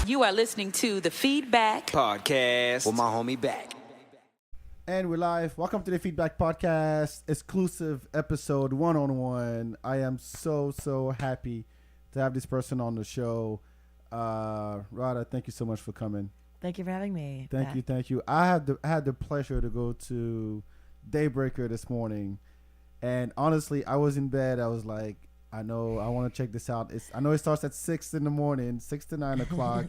You are listening to the FeedBak Podcast with my homie Back. And we're live. Welcome to the FeedBak Podcast, exclusive episode 1-on-1. I am so happy to have this person on the show. Radha, thank you so much for coming. Thank you for having me. Thank you. I had the pleasure to go to Daybreaker this morning, and honestly, I was in bed. I was like, I want to check this out. I know it starts at 6 in the morning, 6 to 9 o'clock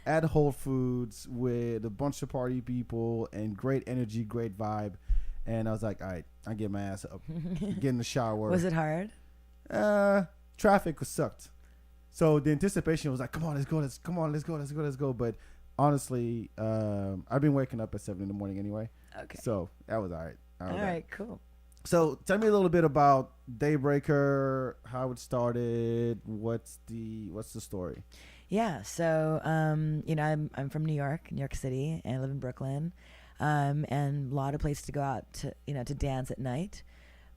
at Whole Foods with a bunch of party people and great energy, great vibe. And I was like, all right, I get my ass up, get in the shower. Was it hard? Traffic was sucked. So the anticipation was like, come on, let's go. But honestly, I've been waking up at 7 in the morning anyway. Okay. So that was all right. All right, cool. So tell me a little bit about Daybreaker, how it started, what's the story? Yeah, so I'm from New York City, and I live in Brooklyn, and a lot of places to go out to dance at night,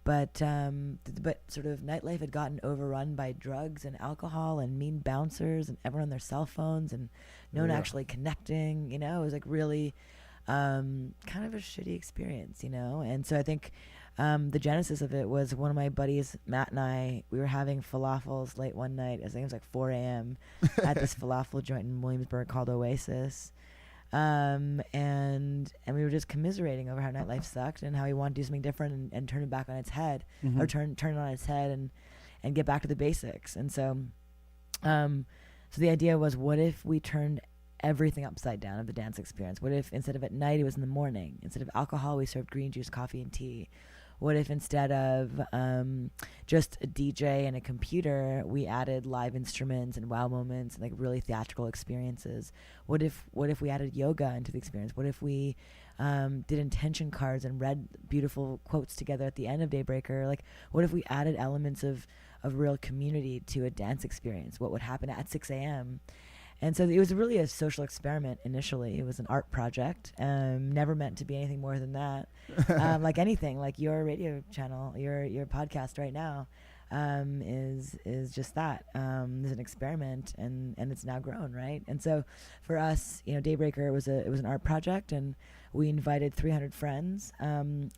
but sort of nightlife had gotten overrun by drugs and alcohol and mean bouncers and everyone on their cell phones and no one actually connecting. It was like really kind of a shitty experience, and so I think. The genesis of it was one of my buddies, Matt, and I, we were having falafels late one night. I think it was like 4 a.m. at this falafel joint in Williamsburg called Oasis. And we were just commiserating over how nightlife sucked and how he wanted to do something different and turn it back on its head, or turn it on its head and get back to the basics. And so the idea was, what if we turned everything upside down of the dance experience? What if instead of at night, it was in the morning? Instead of alcohol, we served green juice, coffee, and tea? What if instead of just a DJ and a computer, we added live instruments and wow moments and like really theatrical experiences? What if we added yoga into the experience? What if we did intention cards and read beautiful quotes together at the end of Daybreaker? Like, what if we added elements of real community to a dance experience? What would happen at 6 a.m.? And so it was really a social experiment initially. It was an art project, never meant to be anything more than that. Like anything, like your radio channel, your podcast right now, is just that. It's an experiment, and it's now grown, right? And so for us, Daybreaker it was an art project, and we invited 300 friends.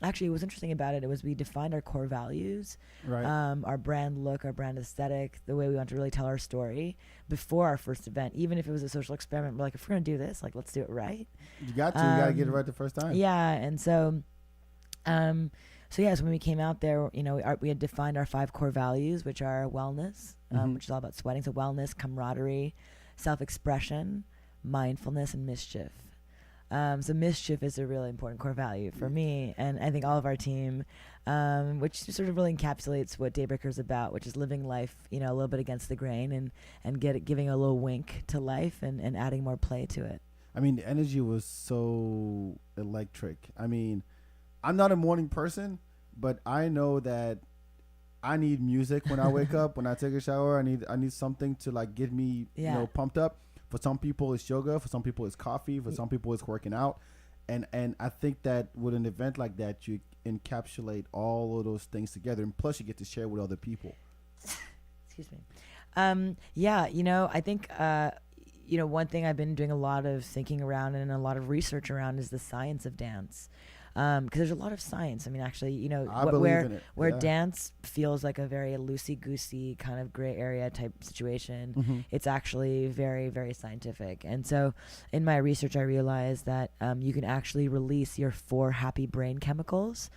Actually, what was interesting about it was we defined our core values, Right. Our brand look, our brand aesthetic, the way we want to really tell our story before our first event. Even if it was a social experiment, we're like, if we're going to do this, like, let's do it right. You got to get it right the first time. Yeah, and so when we came out there, we had defined our 5 core values, which are wellness, which is all about sweating. So wellness, camaraderie, self-expression, mindfulness, and mischief. So mischief is a really important core value for me, and I think all of our team, which sort of really encapsulates what Daybreaker is about, which is living life, a little bit against the grain and giving a little wink to life and adding more play to it. I mean, the energy was so electric. I mean, I'm not a morning person, but I know that I need music when I wake up, when I take a shower. I need something to like get me, pumped up. For some people, it's yoga. For some people, it's coffee. For some people, it's working out. And I think that with an event like that, you encapsulate all of those things together. And plus, you get to share with other people. Excuse me. I think, one thing I've been doing a lot of thinking around and a lot of research around is the science of dance. Because there's a lot of science. I mean, actually, where dance feels like a very loosey-goosey kind of gray area type situation, it's actually very, very scientific. And so in my research, I realized that you can actually release your 4 happy brain chemicals,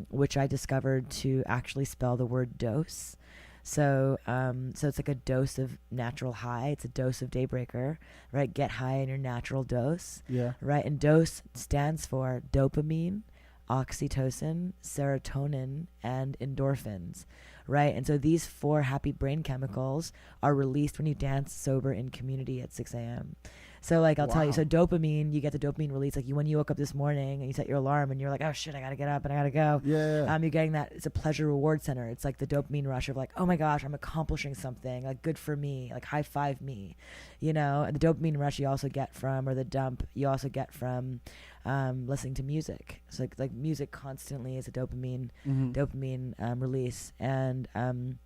which I discovered to actually spell the word dose. So it's like a dose of natural high. It's a dose of Daybreaker, right? Get high in your natural dose. Yeah. Right. And dose stands for dopamine, oxytocin, serotonin, and endorphins, right? And so these 4 happy brain chemicals are released when you dance sober in community at 6 a.m. So like I'll tell you, so dopamine, you get the dopamine release like when you woke up this morning and you set your alarm and you're like, oh shit, I gotta get up and I gotta go. Yeah. You're getting that. It's a pleasure reward center. It's like the dopamine rush of like, oh my gosh, I'm accomplishing something, like good for me, like high five me, And the dopamine rush you also get from, or the dump you also get from listening to music. So like music constantly is a dopamine release, and then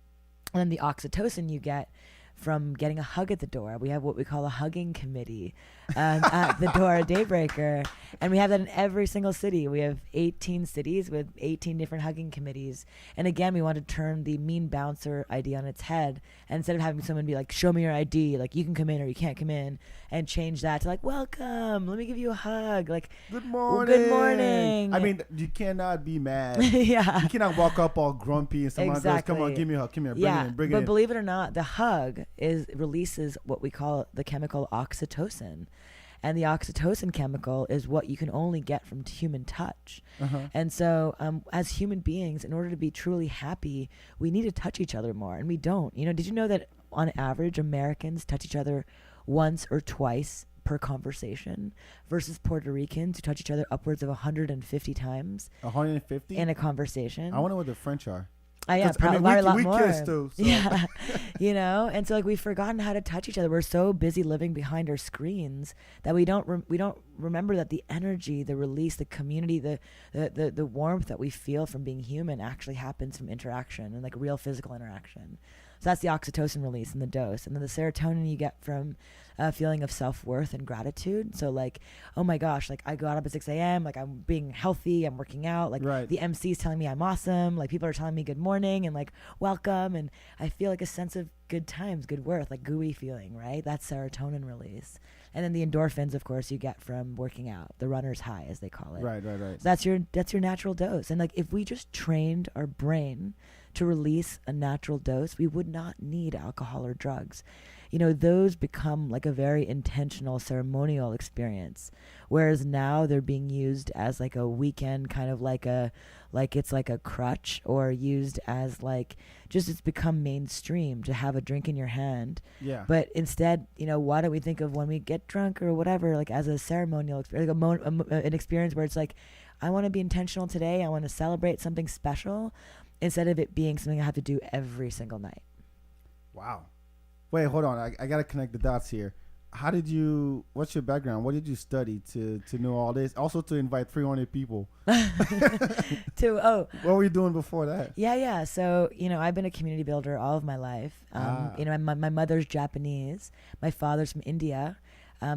the oxytocin you get from getting a hug at the door. We have what we call a hugging committee at the door at Daybreaker. And we have that in every single city. We have 18 cities with 18 different hugging committees. And again, we want to turn the mean bouncer idea on its head. And instead of having someone be like, show me your ID, like you can come in or you can't come in, and change that to like, welcome, let me give you a hug. Like, good morning. Good morning. I mean, you cannot be mad. Yeah. You cannot walk up all grumpy and someone goes, come on, give me a hug. Come here, bring it in. But believe it or not, the hug releases what we call the chemical oxytocin. And the oxytocin chemical is what you can only get from human touch. And so as human beings, in order to be truly happy, we need to touch each other more. And we don't. You know, did you know that on average, Americans touch each other once or twice per conversation versus Puerto Ricans who touch each other upwards of 150 times 150 in a conversation? I wonder what the French are. Yeah, probably I mean, a lot we more. kiss too. So. Yeah, you know, and so like we've forgotten how to touch each other. We're so busy living behind our screens that we don't remember that the energy, the release, the community, the warmth that we feel from being human actually happens from interaction and like real physical interaction. So that's the oxytocin release and the dose, and then the serotonin you get from a feeling of self-worth and gratitude. So like, oh my gosh, like I got up at 6 a.m., like I'm being healthy, I'm working out, like the MC is telling me I'm awesome, like people are telling me good morning and like welcome, and I feel like a sense of good times, good worth, like gooey feeling, right? That's serotonin release. And then the endorphins, of course, you get from working out, the runner's high, as they call it. Right. So that's your natural dose. And like if we just trained our brain to release a natural dose, we would not need alcohol or drugs. You know, those become like a very intentional ceremonial experience, whereas now they're being used as like a weekend kind of like it's like a crutch, or used as like just it's become mainstream to have a drink in your hand. Yeah. But instead, you know, why don't we think of when we get drunk or whatever, like as a ceremonial experience, like an experience where it's like, I want to be intentional today. I want to celebrate something special, instead of it being something I have to do every single night. Wow. Wait, hold on. I got to connect the dots here. What's your background? What did you study to know all this? Also to invite 300 people. What were you doing before that? Yeah. So, you know, I've been a community builder all of my life. You know, my mother's Japanese. My father's from India.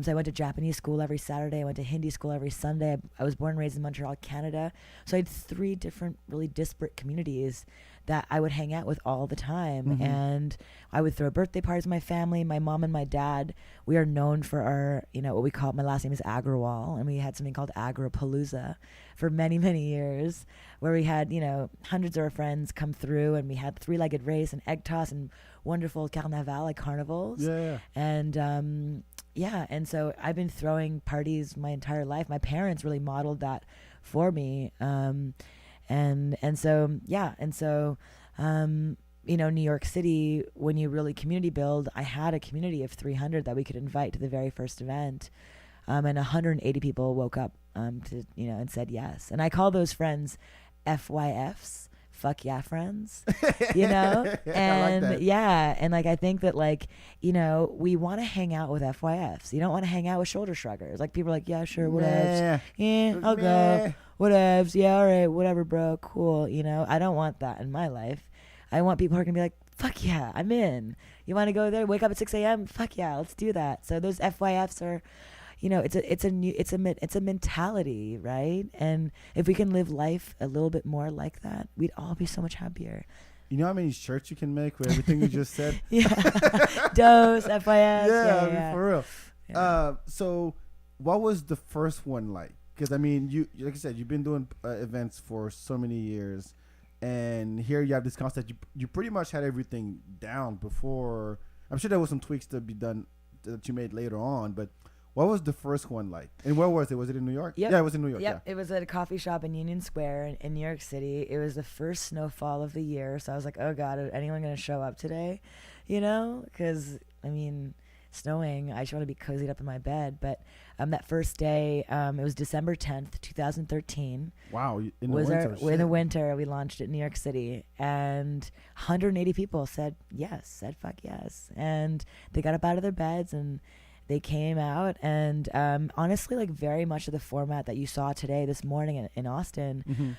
So I went to Japanese school every Saturday. I went to Hindi school every Sunday. I was born and raised in Montreal, Canada. So I had 3 different really disparate communities that I would hang out with all the time. And I would throw birthday parties with my family. My mom and my dad, we are known for our, you know, what we call, my last name is Agrawal. And we had something called Agrapalooza for many, many years, where we had, you know, hundreds of our friends come through, and we had 3-legged race and egg toss and wonderful carnaval, like carnivals. Yeah. And, and so I've been throwing parties my entire life. My parents really modeled that for me. You know, New York City, when you really community build, I had a community of 300 that we could invite to the very first event. And 180 people woke up, and said yes. And I call those friends FYFs. Fuck yeah, friends, you know? And I like that. Yeah. And like, I think that like, you know, we want to hang out with FYFs. You don't want to hang out with shoulder shruggers. Like people are like, yeah, sure. Whatevs. Yeah, I'll go. Whatevs. Yeah. All right. Whatever, bro. Cool. You know, I don't want that in my life. I want people who are going to be like, fuck yeah, I'm in. You want to go there? Wake up at 6 a.m. Fuck yeah. Let's do that. So those FYFs are, you know, it's a mentality, right? And if we can live life a little bit more like that, we'd all be so much happier. You know how many shirts you can make with everything you just said? Yeah. Dose, FYS. Yeah, I mean, for real. Yeah. So what was the first one like? Because, I mean, you like I said, you've been doing events for so many years. And here you have this concept. You pretty much had everything down before. I'm sure there was some tweaks to be done that you made later on. But what was the first one like? And where was it? Was it in New York? Yep. Yeah, it was in New York. Yep. Yeah. It was at a coffee shop in Union Square in New York City. It was the first snowfall of the year. So I was like, oh, God, is anyone going to show up today? You know? Because, I mean, snowing, I just want to be cozied up in my bed. But that first day, it was December 10th, 2013. Wow. In the winter, we launched it in New York City. And 180 people said fuck yes. And they got up out of their beds and they came out, and honestly, like very much of the format that you saw today, this morning in Austin,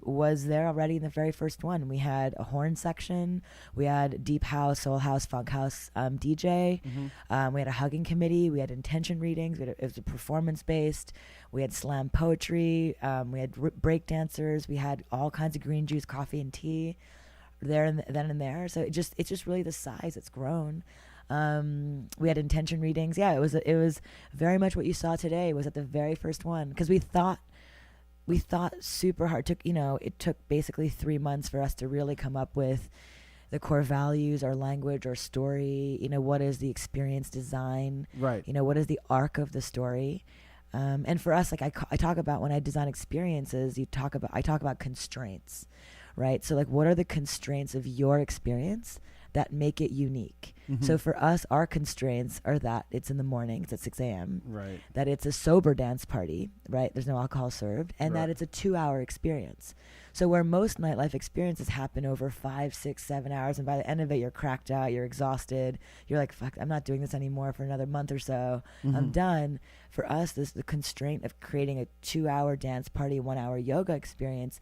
was there already in the very first one. We had a horn section, we had deep house, soul house, funk house DJ, we had a hugging committee, we had intention readings, it was performance based, we had slam poetry, we had break dancers, we had all kinds of green juice, coffee and tea there and then and there. So it's just really the size it's grown. We had intention readings. Yeah, it was very much what you saw today was at the very first one, because we thought super hard. It took basically 3 months for us to really come up with the core values, our language, our story. What is the experience design? Right. What is the arc of the story? And for us, like I talk about when I design experiences, I talk about constraints, right? So like, what are the constraints of your experience that make it unique? So for us, our constraints are that it's in the morning, it's at 6 a.m. Right. That it's a sober dance party, right? There's no alcohol served, and that it's a 2-hour experience. So where most nightlife experiences happen over 5, 6, 7 hours, and by the end of it, you're cracked out, you're exhausted, you're like, fuck, I'm not doing this anymore for another month or so. I'm done. For us, the constraint of creating a 2-hour dance party, 1-hour yoga experience,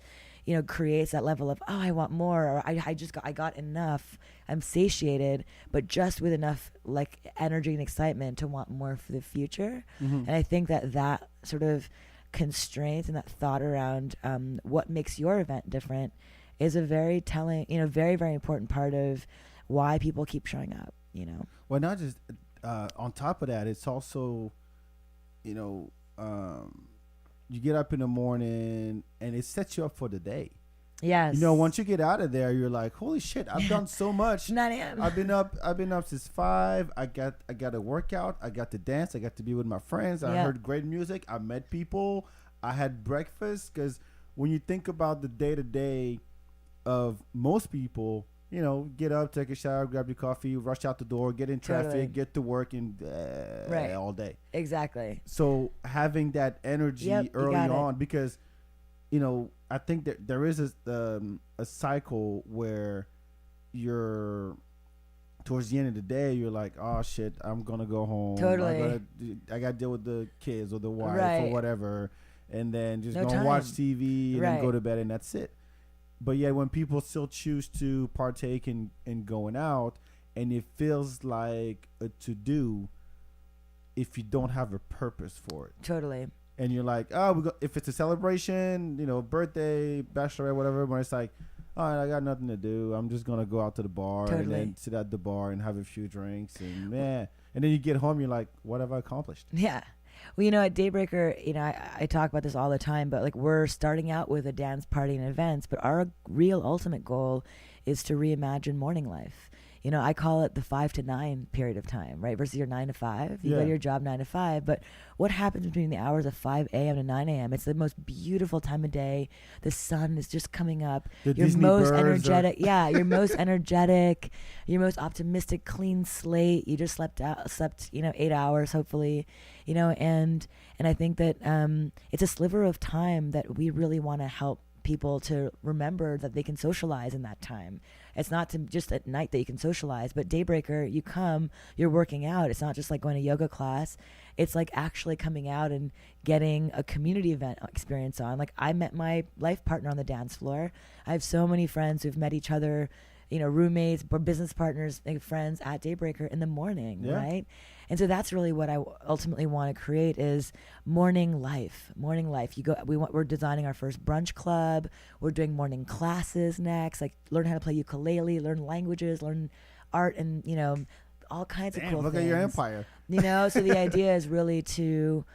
creates that level of, oh, I want more, or I got enough, I'm satiated, but just with enough like energy and excitement to want more for the future. And I think that sort of constraint and that thought around what makes your event different is a very telling, very, very important part of why people keep showing up, Well, not just on top of that, it's also, you get up in the morning and it sets you up for the day. Yes. Once you get out of there, you're like, holy shit, I've done so much. 9 a.m. I've been up since 5. I got a workout. I got to dance. I got to be with my friends. I heard great music. I met people. I had breakfast. Because when you think about the day-to-day of most people, get up, take a shower, grab your coffee, rush out the door, get in traffic, get to work, and all day. Exactly. So having that energy early on, because I think that there is a cycle where you're towards the end of the day, you're like, oh shit, I'm gonna go home. Totally. I gotta deal with the kids or the wife or whatever, and then just go and watch TV and then go to bed, and that's it. But yeah, when people still choose to partake in going out, and it feels like a to-do if you don't have a purpose for it. Totally. And you're like, oh, if it's a celebration, birthday, bachelorette, whatever, when it's like, all right, I got nothing to do. I'm just going to go out to the bar and then sit at the bar and have a few drinks. And and then you get home, you're like, what have I accomplished? Yeah. Well, at Daybreaker, I talk about this all the time, but like we're starting out with a dance party and events, but our real ultimate goal is to reimagine morning life. I call it the 5 to 9 period of time, right? Versus your 9 to 5. You go to your job 9 to 5. But what happens between the hours of 5 a.m. to 9 a.m.? It's the most beautiful time of day. The sun is just coming up. You're Disney most birds energetic. You're most energetic. You're most optimistic, clean slate. You just slept 8 hours, hopefully. And I think that it's a sliver of time that we really want to help people to remember that they can socialize in that time. It's not just at night that you can socialize, but Daybreaker, you come, you're working out. It's not just like going to yoga class. It's like actually coming out and getting a community event experience on. Like I met my life partner on the dance floor. I have so many friends who've met each other, roommates, business partners, friends at Daybreaker in the morning, right? And so that's really what I ultimately want to create is morning life. Morning life. We're designing our first brunch club. We're doing morning classes next. Like learn how to play ukulele, learn languages, learn art, and all kinds of cool look things. At your empire. So the idea is really to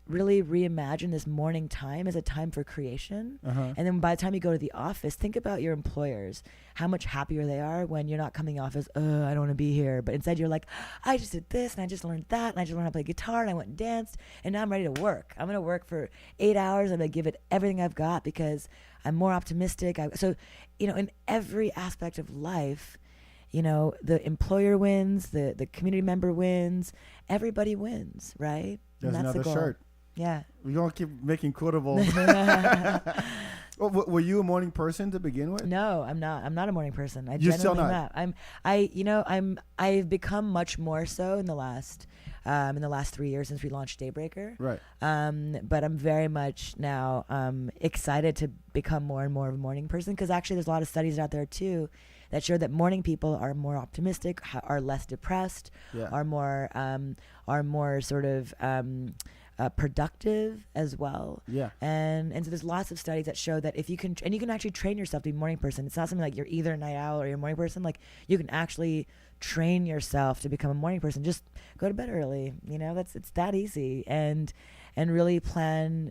really reimagine this morning time as a time for creation. And then by the time you go to the office, think about your employers, how much happier they are when you're not coming off as, I don't want to be here. But instead you're like, I just did this and I just learned that and I just learned how to play guitar and I went and danced and now I'm ready to work. I'm going to work for 8 hours. I'm going to give it everything I've got because I'm more optimistic. So, in every aspect of life, the employer wins, the community member wins, everybody wins, right? There's and that's another the goal. shirt. Yeah. We're going to keep making quotable. Well, were you a morning person to begin with? No, I'm not. I'm not a morning person. You're still not? I've become much more so in the last 3 years since we launched Daybreaker. Right. But I'm very much now excited to become more and more of a morning person, because actually there's a lot of studies out there too that show that morning people are more optimistic, are less depressed, are more sort of productive as well. Yeah. And so there's lots of studies that show that if you can, and you can actually train yourself to be a morning person. It's not something like you're either a night owl or you're a morning person. Like, you can actually train yourself to become a morning person. Just go to bed early. It's that easy. And really plan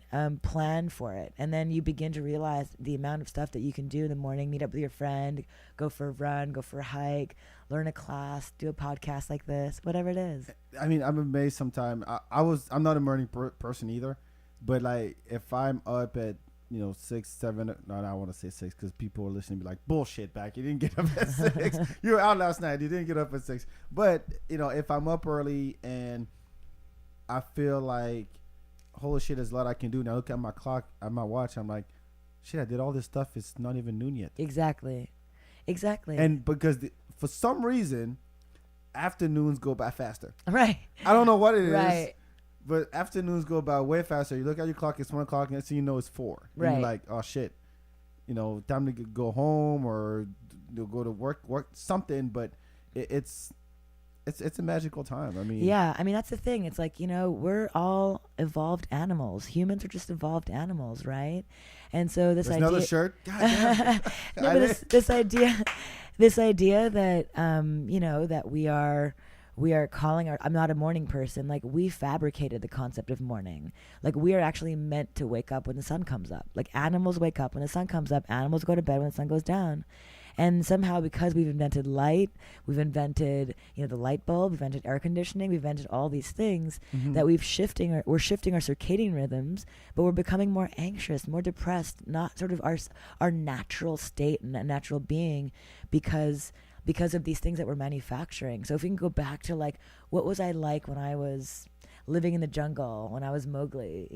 for it. And then you begin to realize the amount of stuff that you can do in the morning. Meet up with your friend, go for a run, go for a hike, learn a class, do a podcast like this, whatever it is. I mean, I'm amazed sometimes. I'm not a morning person either, but like if I'm up at 6, 7, no, I want to say 6 because people are listening be like, bullshit, back. You didn't get up at 6. You were out last night. You didn't get up at 6. But if I'm up early and I feel like, holy shit, there's a lot I can do. Now look at my clock, at my watch. I'm like, shit, I did all this stuff. It's not even noon yet. Exactly. And because for some reason, afternoons go by faster. Right. I don't know what it is. Right. But afternoons go by way faster. You look at your clock, it's 1 o'clock, and next thing you know, it's 4. Right. And you're like, oh shit, time to go home or go to work something. But it's a magical time. I mean, yeah. I mean, that's the thing. It's like, we're all evolved animals. Humans are just evolved animals, right? And so this idea. Another shirt. God damn. No, but this idea that that we are calling I'm not a morning person. Like, we fabricated the concept of morning. Like, we are actually meant to wake up when the sun comes up. Like, animals wake up when the sun comes up. Animals go to bed when the sun goes down. And somehow, because we've invented light, we've invented, the light bulb, we've invented air conditioning, we've invented all these things that we're shifting our circadian rhythms, but we're becoming more anxious, more depressed, not sort of our natural state and natural being because of these things that we're manufacturing. So if we can go back to like, what was I like when I was living in the jungle, when I was Mowgli,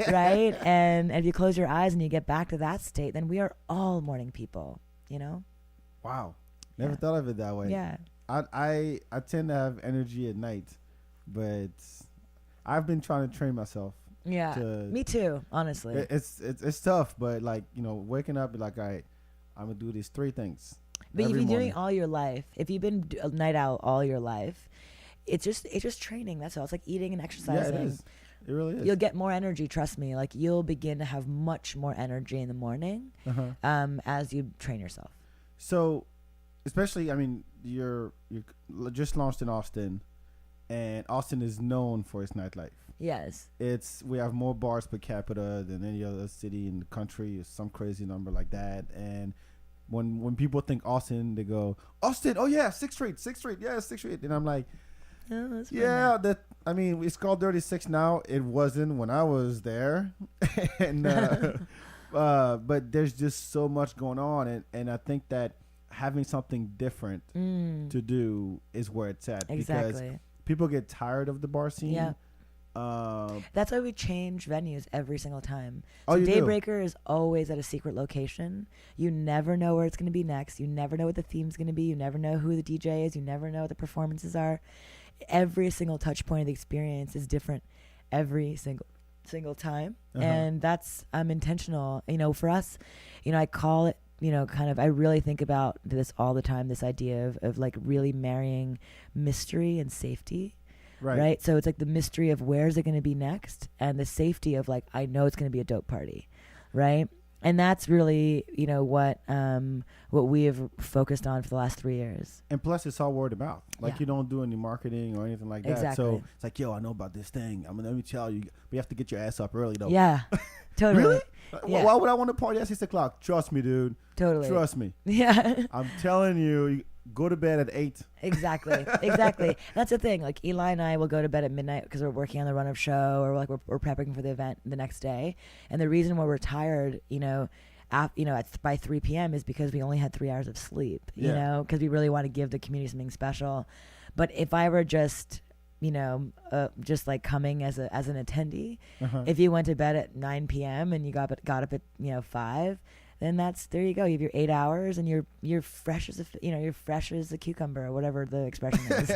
right? And if you close your eyes and you get back to that state, then we are all morning people. Wow. Never thought of it that way. Yeah. I tend to have energy at night, but I've been trying to train myself. Yeah. Me too, honestly. It's tough, but like, waking up, be like, all right, I'm going to do these 3 things. But if you're morning. doing all your life, if you've been a night owl all your life, it's just training. That's all. It's like eating and exercising. Yeah, it is. It really is. You'll get more energy. Trust me. Like, you'll begin to have much more energy in the morning, as you train yourself. So, especially, I mean, you're just launched in Austin, and Austin is known for its nightlife. Yes. We have more bars per capita than any other city in the country, or some crazy number like that. And when people think Austin, they go, Austin, oh yeah, 6th Street, yeah, 6th Street. And I'm like, yeah, it's called 36 now. It wasn't when I was there. And but there's just so much going on, and I think that having something different to do is where it's at. Exactly. Because people get tired of the bar scene. Yeah. That's why we change venues every single time. So you do? Daybreaker is always at a secret location. You never know where it's going to be next. You never know what the theme's going to be. You never know who the DJ is. You never know what the performances are. Every single touch point of the experience is different every single time. And that's intentional. For us, I call it, I really think about this all the time, this idea of like really marrying mystery and safety. Right. So it's like the mystery of where's it going to be next, and the safety of like, I know it's going to be a dope party. Right. And that's really, what we have focused on for the last 3 years. And plus, it's all word of mouth. Like, you don't do any marketing or anything like that. Exactly. So it's like, yo, I know about this thing. Let me tell you, we have to get your ass up early, though. Yeah, totally. Really? Yeah. Why would I want to party at 6 o'clock? Trust me, dude. Totally. Trust me. Yeah. I'm telling you, go to bed at 8. Exactly. That's the thing. Like, Eli and I will go to bed at midnight because we're working on the run of show, or like we're prepping for the event the next day. And the reason why we're tired, by 3 p.m. is because we only had 3 hours of sleep, because we really want to give the community something special. But if I were just just like coming as an attendee. Uh-huh. If you went to bed at 9 p.m. and you got up at 5, then there you go. You have your 8 hours and you're fresh as you're fresh as a cucumber or whatever the expression is.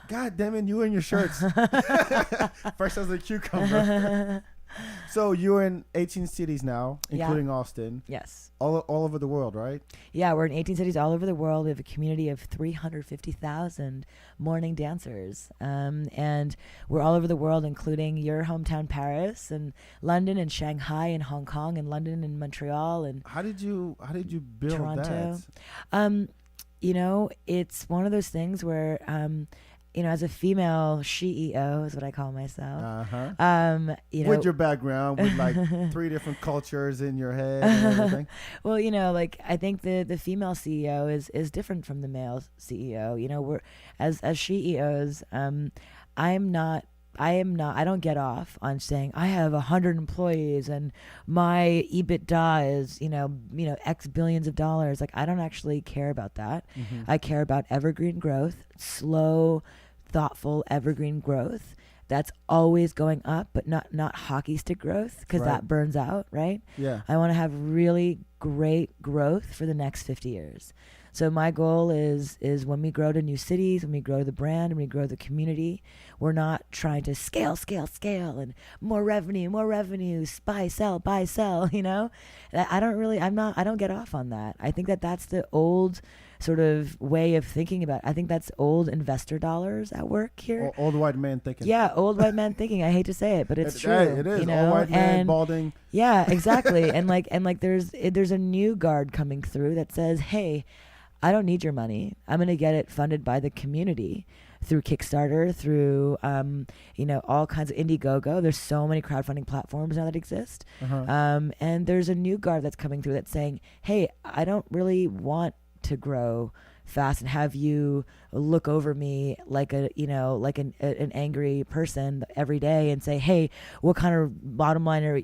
God damn it, you and your shirts. Fresh as a cucumber. So you're in 18 cities now, including Austin. Yes. All over the world, right? Yeah, we're in 18 cities all over the world. We have a community of 350,000 morning dancers. And we're all over the world, including your hometown, Paris, and London, and Shanghai, and Hong Kong, and London, and Montreal, and How did you build Toronto. that? It's one of those things where, as a female CEO is what I call myself. Uh-huh. With your background, with like 3 different cultures in your head and everything. Well, I think the female CEO is different from the male CEO. We're as CEOs, I don't get off on saying I have 100 employees and my EBITDA is, X billions of dollars. Like, I don't actually care about that. Mm-hmm. I care about evergreen growth, slow, thoughtful evergreen growth. That's always going up, but not hockey stick growth, because that burns out, right? Yeah. I want to have really great growth for the next 50 years. So my goal is when we grow to new cities, when we grow the brand, when we grow the community, we're not trying to scale, and more revenue, buy, sell. I don't get off on that. I think that's the old sort of way of thinking about it. I think that's old investor dollars at work here. Old white man thinking. Yeah, old white man thinking. I hate to say it, but it's true. It is. Old white man balding. Yeah, exactly. and there's a new guard coming through that says, hey, I don't need your money. I'm going to get it funded by the community through Kickstarter, through, all kinds of Indiegogo. There's so many crowdfunding platforms now that exist. Uh-huh. And there's a new guard that's coming through that's saying, hey, I don't really want to grow fast and have you look over me like an angry person every day and say, hey, what kind of bottom line are,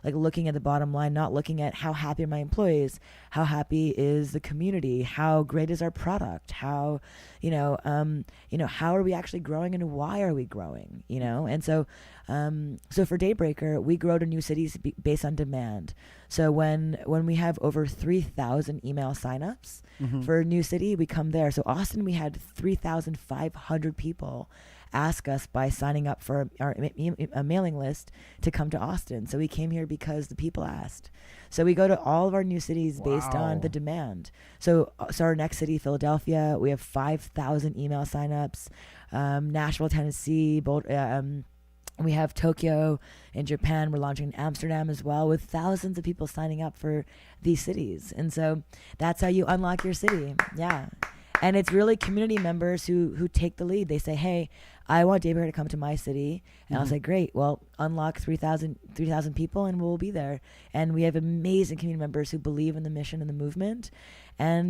like looking at the bottom line, not looking at how happy are my employees, how happy is the community, how great is our product, how how are we actually growing and why are we growing, and so for Daybreaker, we grow to new cities based on demand. So when we have over 3,000 email signups for a new city, we come there. So Austin, we had 3,500 people ask us by signing up for a mailing list to come to Austin. So we came here because the people asked. So we go to all of our new cities based on the demand. So our next city, Philadelphia, we have 5,000 email signups. Nashville, Tennessee, we have Tokyo in Japan. We're launching in Amsterdam as well, with thousands of people signing up for these cities. And so that's how you unlock your city. Yeah. And it's really community members who take the lead. They say, hey, I want Daybreaker to come to my city. And I'll say, great, well, unlock 3,000 people and we'll be there. And we have amazing community members who believe in the mission and the movement. And